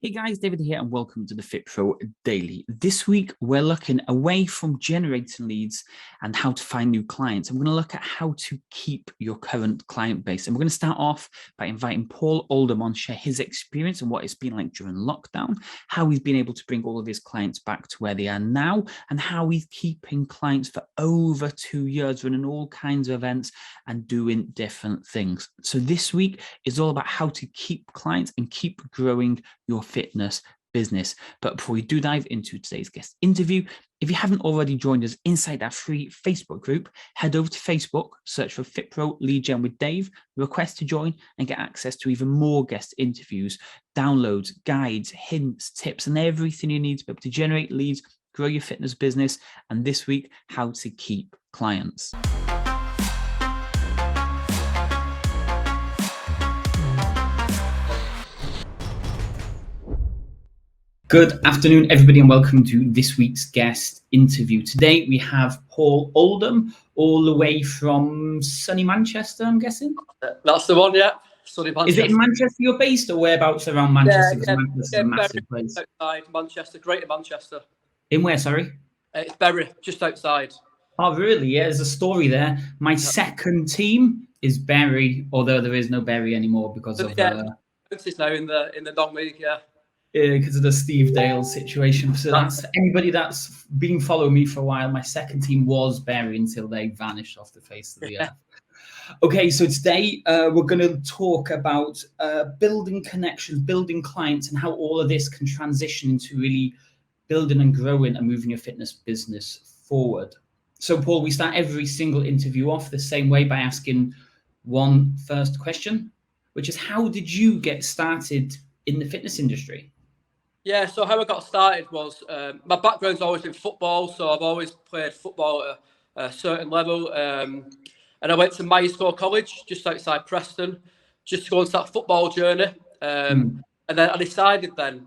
Hey guys, David here and welcome to the Fit Pro Daily. This week we're looking away from generating leads and how to find new clients. I'm going to look at how to keep your current client base. And we're going to start off by inviting Paul Oldham on to share his experience and what it's been like during lockdown, how he's been able to bring all of his clients back to where they are now, and how he's keeping clients for over 2 years, running all kinds of events and doing different things. So this week is all about how to keep clients and keep growing your fitness business. But before we do dive into today's guest interview, if you haven't already joined us inside our free Facebook group, head over to Facebook, search for FitPro Lead Gen with Dave, request to join and get access to even more guest interviews, downloads, guides, hints, tips, and everything you need to be able to generate leads, grow your fitness business, and this week, how to keep clients. Good afternoon, everybody, and welcome to this week's guest interview. Today, we have Paul Oldham, all the way from sunny Manchester, I'm guessing? That's the one, yeah. Sunny Manchester. Is it in Manchester you're based, or whereabouts around Manchester? Yeah, Manchester's a massive place. Outside Manchester, Greater Manchester. In where, sorry? It's Bury, just outside. Oh, really? Yeah, there's a story there. My second team is Bury, although there is no Bury anymore because of... It's now in the non-league, yeah. Because of the Steve Dale situation. So that's anybody that's been following me for a while. My second team was Bury until they vanished off the face of the earth. Okay, so today we're going to talk about building connections, building clients, and how all of this can transition into really building and growing and moving your fitness business forward. So, Paul, we start every single interview off the same way by asking one first question, which is, how did you get started in the fitness industry? Yeah, so how I got started was my background's always been football, so I've always played football at a certain level. And I went to Mayscore College, just outside Preston, just to go on that football journey. And then I decided then,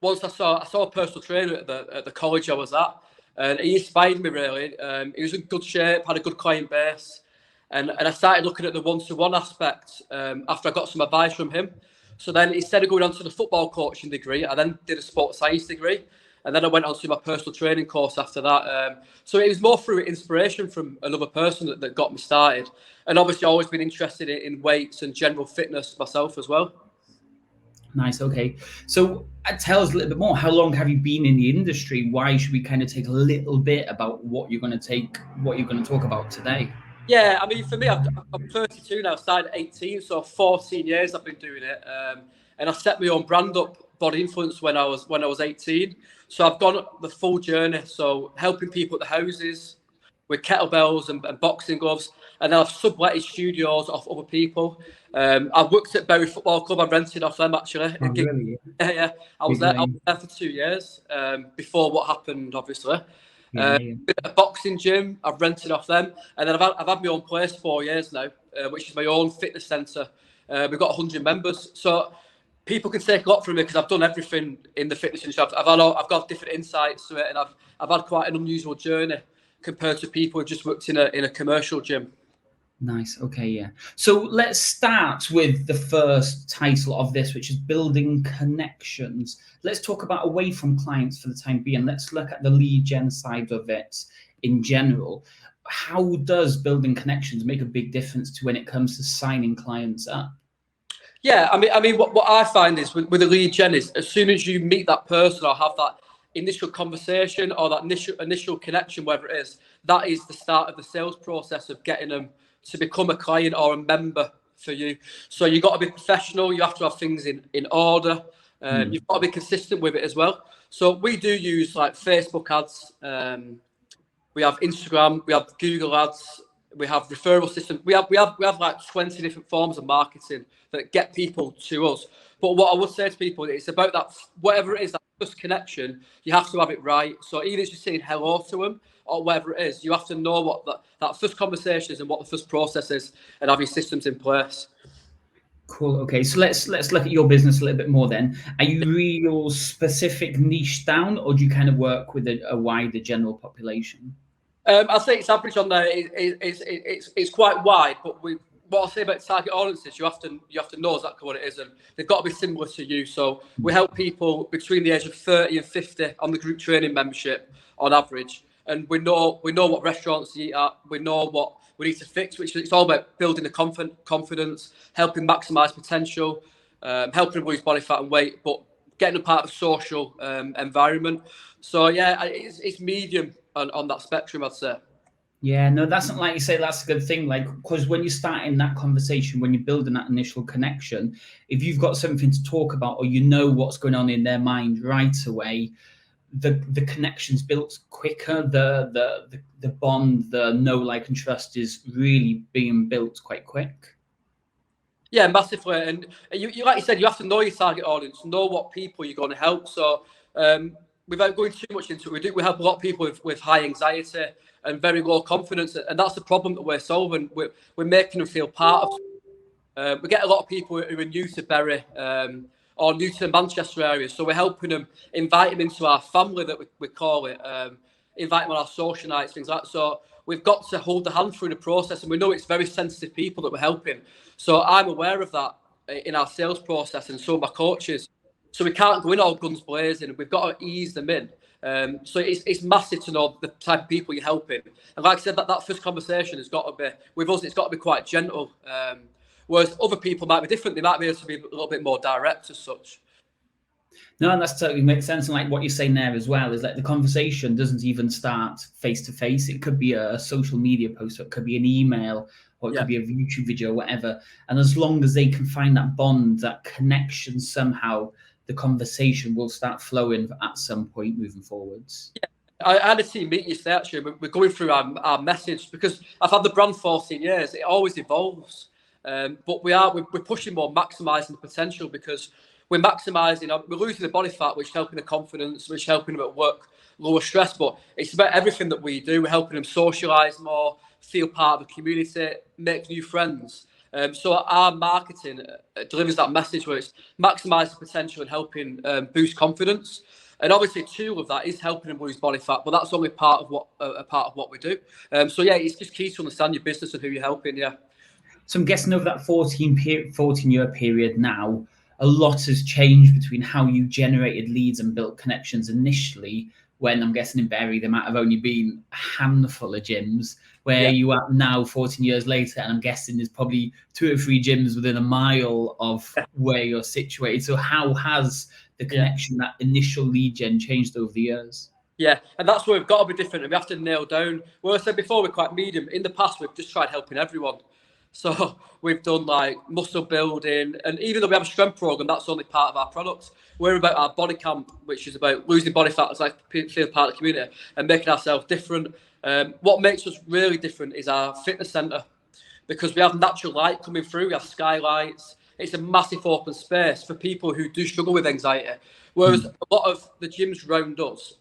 once I saw a personal trainer at the college I was at, and he inspired me really. He was in good shape, had a good client base, and I started looking at the one-to-one aspect after I got some advice from him. So then instead of going on to the football coaching degree, I then did a sports science degree. And then I went on to my personal training course after that. So it was more through inspiration from another person that got me started. And obviously I've always been interested in weights and general fitness myself as well. Nice, okay. So tell us a little bit more. How long have you been in the industry? Why should we kind of take a little bit about what you're going to talk about today? Yeah, I mean, for me, I'm 32 now, started at 18, so 14 years I've been doing it. And I set my own brand up, Body Influence, when I was 18. So I've gone the full journey, so helping people at the houses with kettlebells and boxing gloves. And then I've subletted studios off other people. I've worked at Bury Football Club, I rented off them actually. Oh, really? Yeah, I was there for 2 years before what happened, obviously. A boxing gym, I've rented off them, and then I've had my own place 4 years now, which is my own fitness centre. We've got 100 members, so people can take a lot from me because I've done everything in the fitness industry. I've got different insights to it, and I've had quite an unusual journey compared to people who just worked in a commercial gym. Nice. Okay, yeah. So let's start with the first title of this, which is building connections. Let's talk about away from clients for the time being. Let's look at the lead gen side of it in general. How does building connections make a big difference to when it comes to signing clients up? Yeah, I mean, what I find is with the lead gen is as soon as you meet that person or have that initial conversation or that initial connection, whatever it is, that is the start of the sales process of getting them to become a client or a member for you. So you've got to be professional. You have to have things in order. You've got to be consistent with it as well. So we do use like Facebook ads. We have Instagram. We have Google ads. We have referral systems. We have like 20 different forms of marketing that get people to us. But what I would say to people, it's about that, whatever it is, that first connection, you have to have it right. So even if you're saying hello to them, or whatever it is, you have to know what that first conversation is and what the first process is, and have your systems in place. Cool. Okay, so let's look at your business a little bit more then. Are you real specific niche down, or do you kind of work with a wider general population? I'd say it's average on there. It's quite wide, but what I'll say about target audiences, you have to know exactly what it is, and they've got to be similar to you. So we help people between the age of 30 and 50 on the group training membership on average, and we know what restaurants to eat at, we know what we need to fix, which it's all about building the confidence, helping maximise potential, helping them lose body fat and weight, but getting them part of a social environment. So yeah, it's medium on that spectrum, I'd say. Yeah, no, that's not, like you say, that's a good thing. Like, because when you start in that conversation, when you're building that initial connection, if you've got something to talk about, or you know what's going on in their mind right away, the connection's built quicker. The bond, the know, like, and trust is really being built quite quick. Yeah, massively. And you like you said, you have to know your target audience, know what people you're going to help. So without going too much into it, we help a lot of people with high anxiety and very low confidence, and that's the problem that we're solving. We're making them feel part of. We get a lot of people who are new to Bury or new to the Manchester area, so we're helping them, invite them into our family, that we call it, invite them on our social nights, things like that. So we've got to hold the hand through the process, and we know it's very sensitive people that we're helping. So I'm aware of that in our sales process, and so are my coaches. So we can't go in all guns blazing. We've got to ease them in. So it's massive to know the type of people you're helping. And like I said, that first conversation has got to be, with us, it's got to be quite gentle. Whereas other people might be different. They might be able to be a little bit more direct as such. No, that's totally makes sense. And like what you're saying there as well is like the conversation doesn't even start face to face. It could be a social media post, or it could be an email, or it could be a YouTube video, whatever. And as long as they can find that bond, that connection somehow, the conversation will start flowing at some point moving forwards. Yeah. I had a team meeting yesterday, actually. We're going through our message, because I've had the brand 14 years. It always evolves. But we're pushing more, maximising the potential, because we're maximising, we're losing the body fat, which is helping the confidence, which is helping them at work, lower stress. But it's about everything that we do. We're helping them socialise more, feel part of the community, make new friends. So our marketing delivers that message where it's maximise the potential and helping boost confidence. And obviously, tool of that is helping them lose body fat, but that's only part of what we do. So yeah, it's just key to understand your business and who you're helping. Yeah. So I'm guessing over that 14-year period now, a lot has changed between how you generated leads and built connections initially, when I'm guessing in Bury there might have only been a handful of gyms, where you are now 14 years later, and I'm guessing there's probably 2 or 3 gyms within a mile of where you're situated. So how has the connection, that initial lead gen, changed over the years? Yeah, and that's where we've got to be different, and we have to nail down. Well, I said before, we're quite medium. In the past, we've just tried helping everyone. So we've done like muscle building, and even though we have a strength program, that's only part of our products. We're about our body camp, which is about losing body fat as like feel part of the community and making ourselves different. What makes us really different is our fitness centre, because we have natural light coming through. We have skylights. It's a massive open space for people who do struggle with anxiety. Whereas a lot of the gyms around us,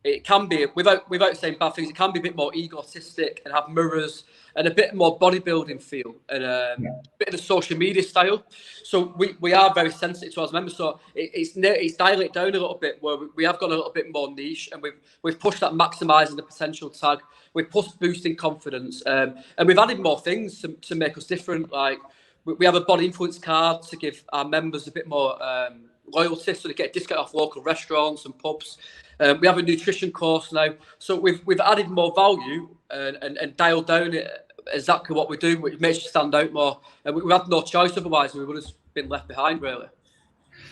it can be, without saying bad things, it can be a bit more egotistic and have mirrors and a bit more bodybuilding feel and a bit of the social media style. So we are very sensitive to our members. So it's dialing it down a little bit, where we have got a little bit more niche, and we've pushed that maximising the potential tag. We've pushed boosting confidence, and we've added more things to make us different. Like we have a body influence card to give our members a bit more loyalty, so they get a discount off local restaurants and pubs. We have a nutrition course now, so we've added more value and dialed down exactly what we do, which makes you stand out more. And we had no choice otherwise; we would have been left behind, really.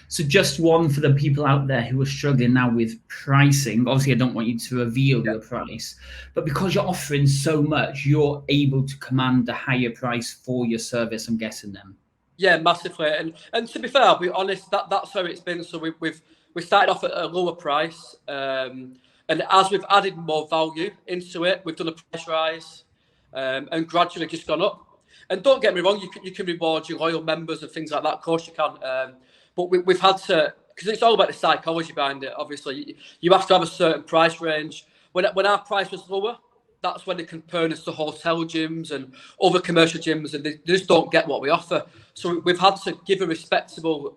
So just one for the people out there who are struggling now with pricing. Obviously, I don't want you to reveal your price, but because you're offering so much, you're able to command a higher price for your service, I'm guessing then. Yeah, massively. And to be fair, I'll be honest, that's how it's been. So we started off at a lower price, and as we've added more value into it, we've done a price rise, and gradually just gone up. And don't get me wrong, you can reward your loyal members and things like that. Of course you can. But we've had to, because it's all about the psychology behind it. Obviously, you have to have a certain price range. When our price was lower, that's when they compare us to hotel gyms and other commercial gyms, and they just don't get what we offer. So we've had to give a respectable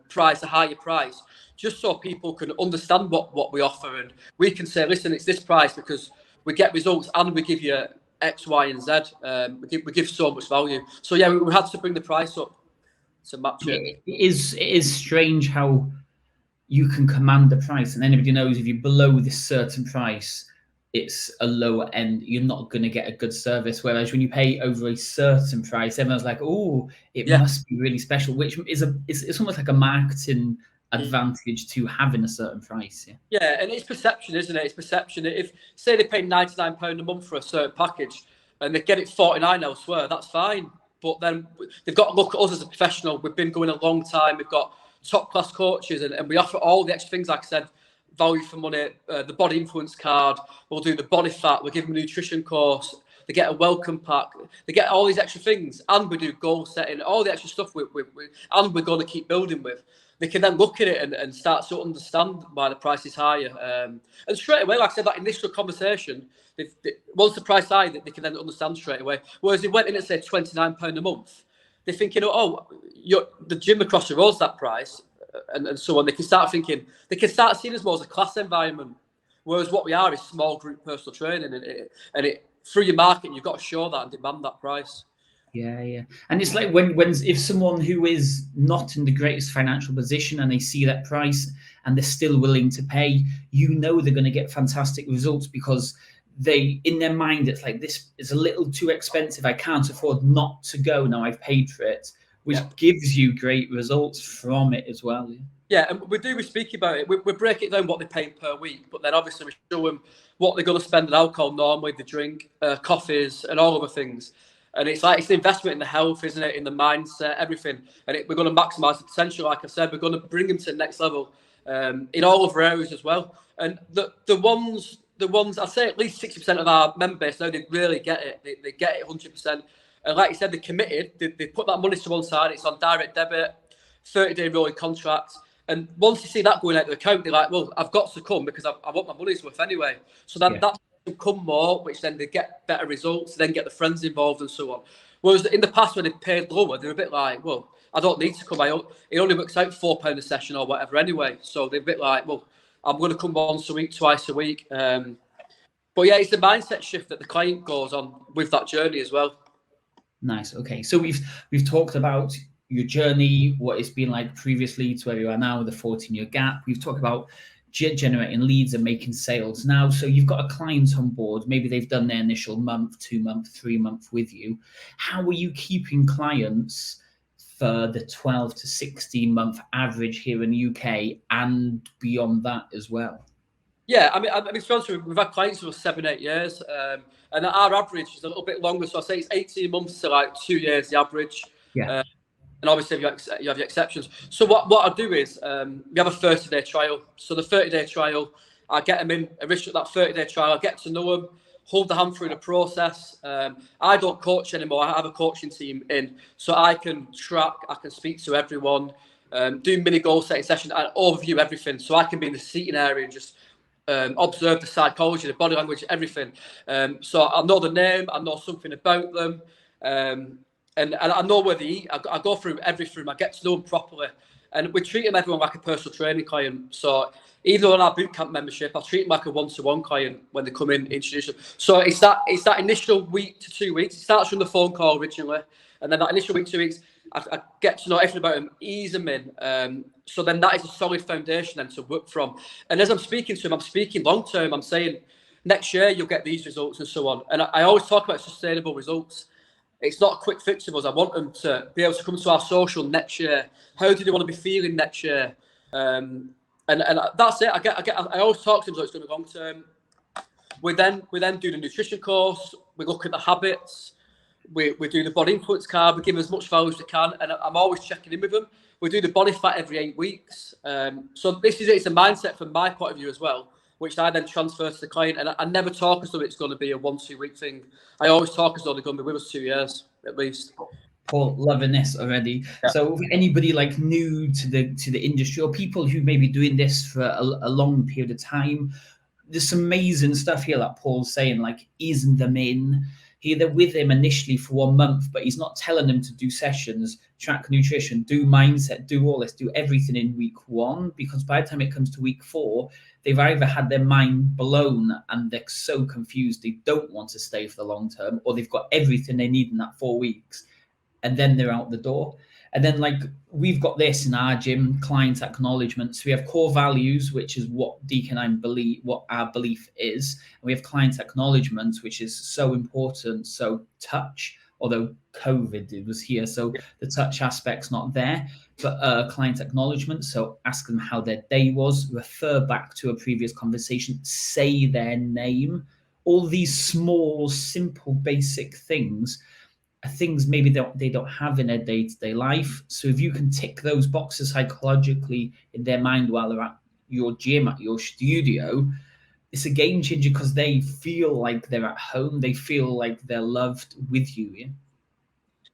price, a higher price, just so people can understand what we offer, and we can say, listen, it's this price because we get results and we give you X, Y, and Z. We give so much value. So yeah, we had to bring the price up to match it. It is strange how you can command the price, and anybody knows if you're below this certain price, it's a lower end. You're not going to get a good service. Whereas when you pay over a certain price, everyone's like, "Oh, it must be really special," which it's almost like a marketing advantage to having a certain price. Yeah, and it's perception, isn't it? It's perception. If say they pay £99 a month for a certain package and they get it 49 elsewhere, that's fine. But then they've got to look at us as a professional. We've been going a long time. We've got top class coaches, and we offer all the extra things, like I said, value for money, the body influence card. We'll do the body fat. We'll give them a nutrition course. They get a welcome pack. They get all these extra things, and we do goal setting, all the extra stuff. And we're going to keep building with. They can then look at it and start to understand why the price is higher. And straight away, like I said, that initial conversation, once the price is high, they can then understand straight away. Whereas they went in at, say, £29 a month, they're thinking, the gym across the road's that price, and so on. They can start thinking, they can start seeing us more as a class environment. Whereas what we are is small group personal training, and through your marketing, you've got to show that and demand that price. Yeah. And it's like when if someone who is not in the greatest financial position and they see that price and they're still willing to pay, they're going to get fantastic results, because they, in their mind, it's like, this is a little too expensive. I can't afford not to go now. I've paid for it, which gives you great results from it as well. Yeah, and we speak about it. We break it down what they're paying per week, but then obviously we show them what they're going to spend on alcohol normally, the drink, coffees, and all other things. And it's like, it's the investment in the health, isn't it? In the mindset, everything. And we're going to maximise the potential. Like I said, we're going to bring them to the next level in all other areas as well. And the ones, I'd say at least 60% of our member base now, they really get it. They get it 100%. And like you said, they're committed. They put that money to one side. It's on direct debit, 30-day rolling contracts. And once you see that going out of the account, they're like, well, I've got to come because I want my money's worth anyway. So that come more, which then they get better results, then get the friends involved and so on. Whereas in the past, when they paid lower, they're a bit like, well, I don't need to come. It only works out £4 a session or whatever anyway. So they're a bit like, well, I'm going to come once a week, twice a week. But yeah, it's the mindset shift that the client goes on with that journey as well. Nice. Okay, so we've talked about your journey, what it's been like previously to where you are now, the 14-year gap. We've talked about generating leads and making sales now. So you've got a client on board. Maybe they've done their initial month, 2 month, 3 month with you. How are you keeping clients for the 12 to 16 month average here in the UK and beyond that as well? Yeah, I mean, to be honest with you, we've had clients for 7-8 years, and our average is a little bit longer. So I say it's 18 months to like 2 years, the average. Yeah. And obviously, you have your exceptions. So what I do is we have a 30-day trial. So the 30-day trial, I get them in, originally that 30-day trial, I get to know them, hold the hand through the process. I don't coach anymore. I have a coaching team in, so I can track, I can speak to everyone, do mini goal setting sessions, and overview everything. So I can be in the seating area and just observe the psychology, the body language, everything. So I know the name, I know something about them. And I know where they eat. I go through everything. I get to know them properly. And we treat everyone like a personal training client. So even on our bootcamp membership, I treat them like a one-to-one client when they come in, introduce them. So it's that initial week to 2 weeks. It starts from the phone call originally. And then that initial week, 2 weeks, I get to know everything about them, ease them in. So then that is a solid foundation then to work from. And as I'm speaking to them, I'm speaking long-term. I'm saying, next year, you'll get these results and so on. And I always talk about sustainable results. It's not a quick fix of us. I want them to be able to come to our social next year. How do they want to be feeling next year? And that's it. I always talk to them so it's going to be long term. We then do the nutrition course. We look at the habits. We do the body influence card. We give as much value as we can, and I'm always checking in with them. We do the body fat every 8 weeks. So this is it. It's a mindset from my point of view as well, which I then transfer to the client. And I never talk as though it's going to be a 1-2 week thing. I always talk as though they're going to be with us 2 years at least. Paul, loving this already. Yeah. So anybody like new to the industry, or people who may be doing this for a long period of time, there's some amazing stuff here that Paul's saying, like easing them in. they're with him initially for 1 month, but he's not telling them to do sessions, track nutrition, do mindset, do all this, do everything in week 1, because by the time it comes to week 4, they've either had their mind blown and they're so confused they don't want to stay for the long term, or they've got everything they need in that 4 weeks and then they're out the door. And then, like, we've got this in our gym, client acknowledgements. We have core values, which is what Deacon and I believe, what our belief is. And we have client acknowledgements, which is so important. So touch, although COVID it was here, so the touch aspect's not there, but client acknowledgements. So ask them how their day was, refer back to a previous conversation, say their name. All these small, simple, basic things are things maybe they don't have in their day-to-day life. So if you can tick those boxes psychologically in their mind while they're at your gym, at your studio, it's a game changer because they feel like they're at home. They feel like they're loved with you. Yeah?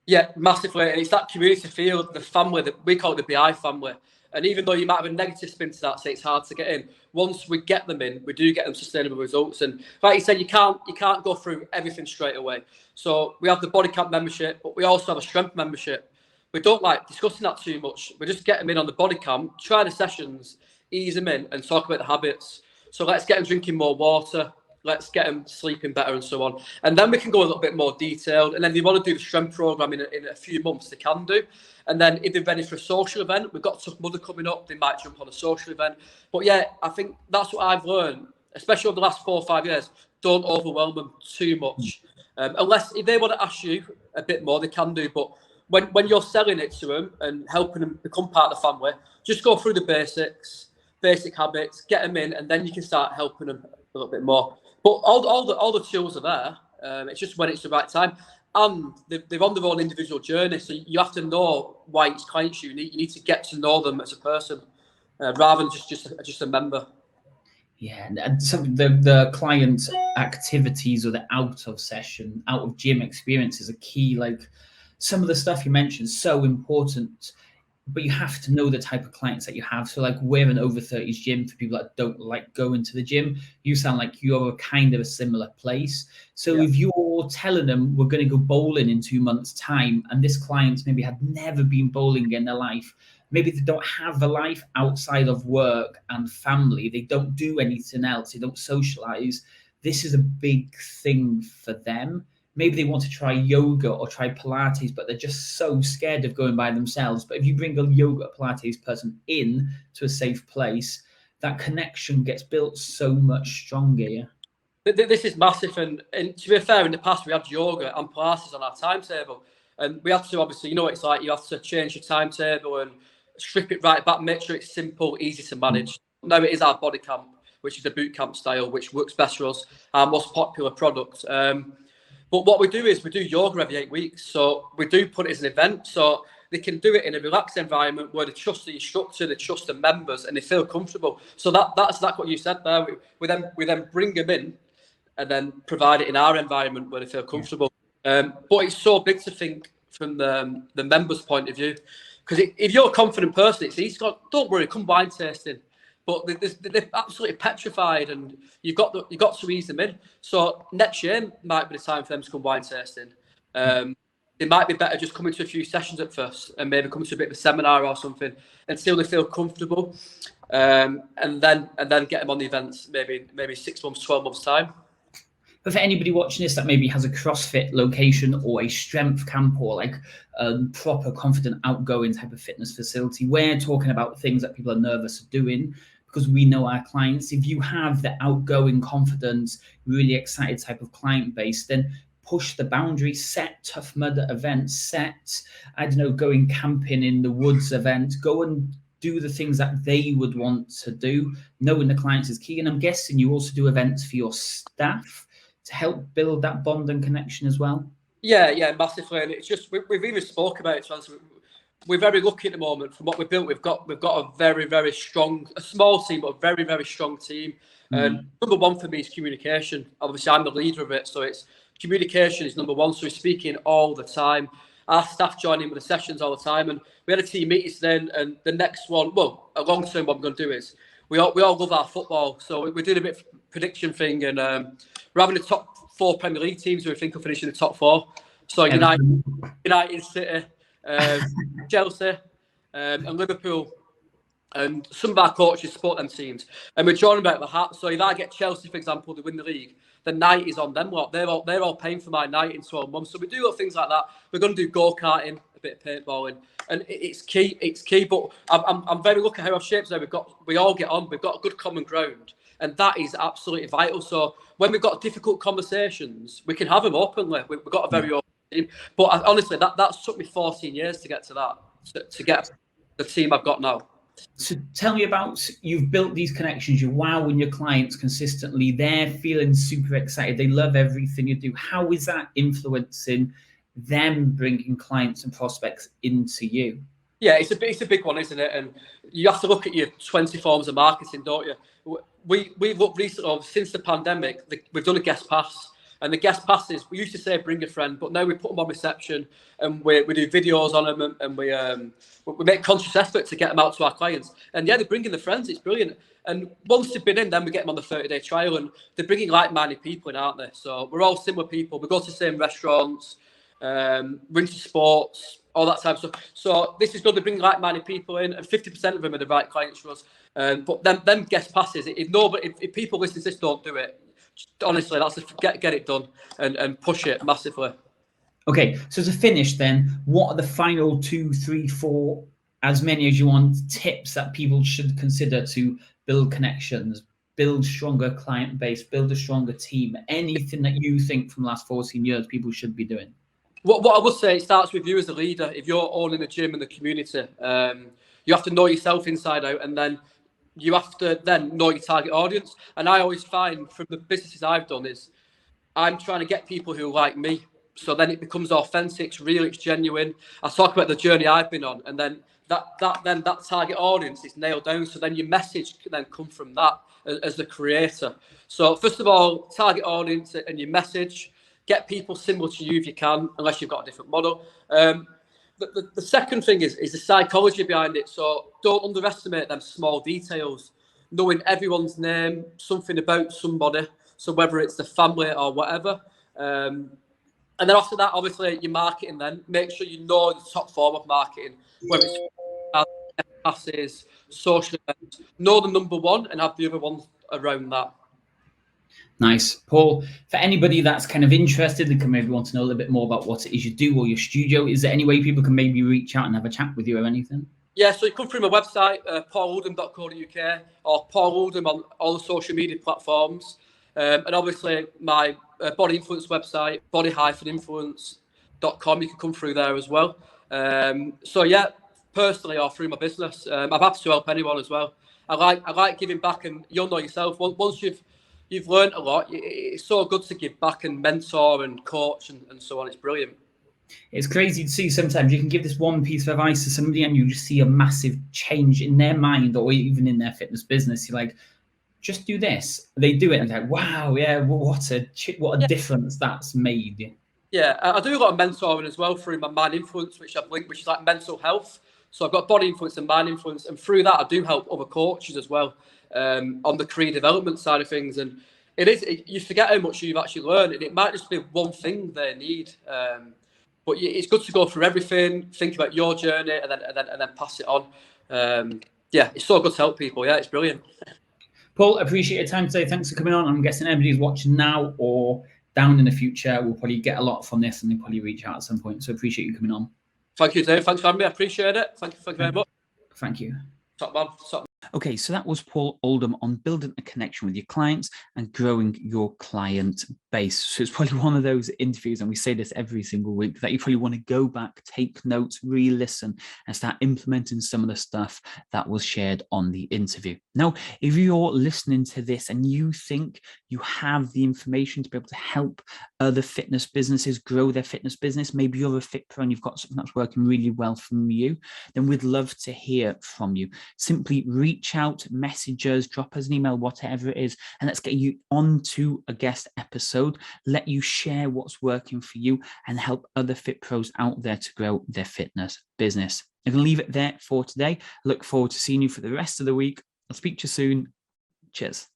Yeah, massively. And it's that community feel, the family, that we call it the BI family. And even though you might have a negative spin to that, say it's hard to get in, once we get them in, we do get them sustainable results. And like you said, you can't go through everything straight away. So we have the body camp membership, but we also have a strength membership. We don't like discussing that too much. We just get them in on the body camp, try the sessions, ease them in, and talk about the habits. So let's get them drinking more water. Let's get them sleeping better and so on. And then we can go a little bit more detailed. And then if they want to do the strength program in a few months, they can do. And then if they're ready for a social event, we've got Tough Mudder coming up. They might jump on a social event. But yeah, I think that's what I've learned, especially over the last 4 or 5 years. Don't overwhelm them too much. Unless if they want to ask you a bit more, they can do. But when you're selling it to them and helping them become part of the family, just go through the basic habits, get them in, and then you can start helping them a little bit more. But all the tools are there. It's just when it's the right time. And they're on their own individual journey. So you have to know why each client's unique. You need to get to know them as a person rather than just a member. Yeah, and some of the client activities or the out of gym experiences are key. Like some of the stuff you mentioned is so important, but you have to know the type of clients that you have. So like we're an over 30s gym for people that don't like going to the gym. You sound like you're kind of a similar place. So if you're telling them we're going to go bowling in 2 months' time, and this client maybe had never been bowling in their life, maybe they don't have a life outside of work and family, they don't do anything else, they don't socialize, this is a big thing for them. Maybe they want to try yoga or try Pilates, but they're just so scared of going by themselves. But if you bring a yoga Pilates person in to a safe place, that connection gets built so much stronger. Yeah? This is massive. And to be fair, in the past, we had yoga and Pilates on our timetable. And we had to, obviously, you know what it's like, you have to change your timetable and strip it right back, make sure it's simple, easy to manage. Now it is our body camp, which is a boot camp style, which works best for us, our most popular product. But what we do is we do yoga every 8 weeks. So we do put it as an event. So they can do it in a relaxed environment where they trust the instructor, they trust the members, and they feel comfortable. So that's what you said there. We then bring them in and then provide it in our environment where they feel comfortable. But it's so big to think from the members' point of view. Because if you're a confident person, it's easy. Don't worry, come wine tasting. But they're absolutely petrified, and you've got to ease them in. So next year might be the time for them to come wine tasting. They might be better just coming to a few sessions at first, and maybe come to a bit of a seminar or something until they feel comfortable, and then get them on the events. Maybe 6 months, 12 months time. But for anybody watching this that maybe has a CrossFit location or a strength camp or like a proper, confident, outgoing type of fitness facility, we're talking about things that people are nervous of doing because we know our clients. If you have the outgoing, confident, really excited type of client base, then push the boundaries, set Tough Mudder events, set, I don't know, going camping in the woods events, go and do the things that they would want to do. Knowing the clients is key. And I'm guessing you also do events for your staff to help build that bond and connection as well? Yeah, massively. And it's just, we've even spoke about it. We're very lucky at the moment from what we've built. We've got a very, very strong, a small team, but a very, very strong team. And number one for me is communication. Obviously, I'm the leader of it. So it's communication is number one. So we're speaking all the time. Our staff join in with the sessions all the time. And we had a team meeting then. And the next one, well, a long term, what we're going to do is we all love our football. So we're doing a bit of prediction thing, and we're having a top 4 Premier League teams who we think will finish in the top 4. So United, City, Chelsea, and Liverpool. And some of our coaches support them teams, and we're drawing about the hat. So if I get Chelsea, for example, to win the league, the night is on them lot. They're all paying for my night in 12 months. So we do little things like that. We're going to do go-karting, a bit of paintballing, and it's key. It's key. But I'm very lucky how I've shaped there. We all get on. We've got a good common ground, and that is absolutely vital. So when we've got difficult conversations, we can have them openly. We've got a very open team. But honestly, that's took me 14 years to get to that, to get the team I've got now. So tell me about, you've built these connections, you're wowing your clients consistently, they're feeling super excited, they love everything you do. How is that influencing them bringing clients and prospects into you? Yeah, it's a big one, isn't it? And you have to look at your 20 forms of marketing, don't you? We've looked recently, since the pandemic, we've done a guest pass. And the guest passes, we used to say bring a friend, but now we put them on reception, and we do videos on them, and we make conscious effort to get them out to our clients. And yeah, they're bringing the friends, it's brilliant. And once they've been in, then we get them on the 30-day trial, and they're bringing like-minded people in, aren't they? So we're all similar people. We go to the same restaurants, we're into sports, all that type of stuff. So this is good. They're bringing like-minded people in, and 50% of them are the right clients for us. But them guest passes, if people listening to this don't do it, honestly, that's get it done and push it massively. Okay, so to finish then, what are the final 2, 3, 4, as many as you want, tips that people should consider to build connections, build stronger client base, build a stronger team? Anything that you think from the last 14 years people should be doing? What I would say, it starts with you as a leader. If you're owning a gym in the community, you have to know yourself inside out, and then you have to then know your target audience. And I always find from the businesses I've done is I'm trying to get people who like me. So then it becomes authentic, it's real, it's genuine. I talk about the journey I've been on, and then that target audience is nailed down. So then your message can then come from that as the creator. So first of all, target audience and your message. Get people similar to you if you can, unless you've got a different model. The second thing is the psychology behind it. So don't underestimate them small details. Knowing everyone's name, something about somebody. So whether it's the family or whatever. And then after that, obviously, your marketing then. Make sure you know the top form of marketing. Whether it's passes, social events. Know the number one and have the other ones around that. Nice. Paul, for anybody that's kind of interested and can maybe want to know a little bit more about what it is you do or your studio, is there any way people can maybe reach out and have a chat with you or anything? Yeah, so you come through my website, pauloldham.co.uk, or Paul Oldham on all the social media platforms. And obviously my body influence website, body-influence.com, you can come through there as well. So yeah, personally or through my business, I'm happy to help anyone as well. I like giving back, and you'll know yourself, once you've learned a lot, it's so good to give back and mentor and coach and so on. It's brilliant. It's crazy to see sometimes you can give this one piece of advice to somebody and you just see a massive change in their mind or even in their fitness business. You're like, just do this. They do it and they're like, wow, yeah, what a difference that's made. Yeah, I do a lot of mentoring as well through my Mind Influence, which I've linked, which is like mental health. So I've got body influence and mind influence, and through that I do help other coaches as well on the career development side of things. And you forget how much you've actually learned, and it might just be one thing they need. But it's good to go through everything, think about your journey, and then pass it on. Yeah, it's so good to help people. Yeah, it's brilliant. Paul, appreciate your time today. Thanks for coming on. I'm guessing everybody's watching now or down in the future will probably get a lot from this and they'll probably reach out at some point. So appreciate you coming on. Thank you, Dave. Thanks for having me. I appreciate it. Thank you very much. Thank you. Top man. Okay, so that was Paul Oldham on building a connection with your clients and growing your client base. So it's probably one of those interviews, and we say this every single week, that you probably want to go back, take notes, re-listen, and start implementing some of the stuff that was shared on the interview. Now, if you're listening to this and you think you have the information to be able to help other fitness businesses grow their fitness business, maybe you're a fit pro and you've got something that's working really well from you, then we'd love to hear from you. Simply reach out, message us, drop us an email, whatever it is, and let's get you onto a guest episode, let you share what's working for you and help other fit pros out there to grow their fitness business. I'm going to leave it there for today. I look forward to seeing you for the rest of the week. I'll speak to you soon. Cheers.